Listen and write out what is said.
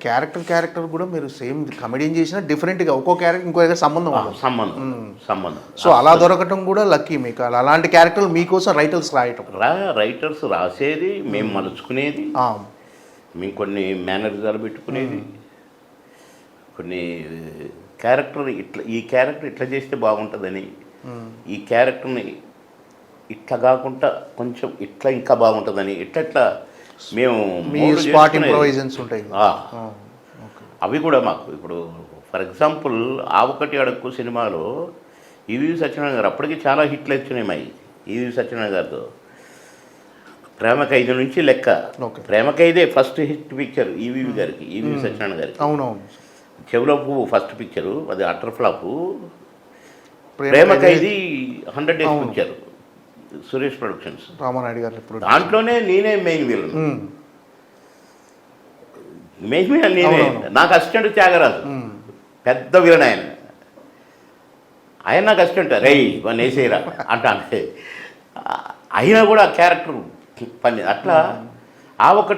Character కూడా మీరు same comedian చేసినా డిఫరెంట్గా ఒక్కో క్యారెక్టర్ ఇంకో దగ్గర సంబంధం ఉంటుంది. సంబంధం. సో అలా దొరకటం కూడా లక్కీ మీకు. అలాంటి క్యారెక్టర్లు మీకోసం రైటర్స్ రాయటం. రైటర్స్ రాసేది, మేము మలుచుకునేది, మేము కొన్ని మేనరిజాలు పెట్టుకునేది, కొన్ని ఈ క్యారెక్టర్ ఇట్లా చేస్తే బాగుంటుందని, ఈ క్యారెక్టర్ని ఇట్లా కాకుండా కొంచెం ఇట్లా ఇంకా బాగుంటుందని ఇట్లా మేము స్పాట్ ఇంప్రొవైజన్స్ ఉంటాయి. అవి కూడా మాకు ఇప్పుడు ఫర్ ఎగ్జాంపుల్ ఆవకటి అడక్కు సినిమాలో ఈవి సత్యనారాయణ గారు అప్పటికి చాలా హిట్లు వచ్చినాయి మా ఈవి సత్యనారాయణ గారితో. ప్రేమ ఖైదు నుంచి లెక్క. ప్రేమ ఖైదే ఫస్ట్ హిట్ పిక్చర్ ఈవి గారికి, ఈవి సత్యనారాయణ గారికి. అవునవును. చెవులో పువ్వు ఫస్ట్ పిక్చరు, అది అటర్ ఫ్లాప్. ప్రేమ ఖైదీ 100 days picture, Suresh productions, Ramanaidu గారు. దాంట్లోనే నేనే మెయిన్ విలన్. మెయిన్ విలన్ నేనే. నాకు అసిస్టెంట్ త్యాగరాజు, పెద్ద విలన్ ఆయన నాకు అసిస్టెంట్. రేయ్ వన్ వేసేయరా అంటా అంటే అయినా కూడా క్యారెక్టర్ పని అట్లా ఆ ఒక్కటి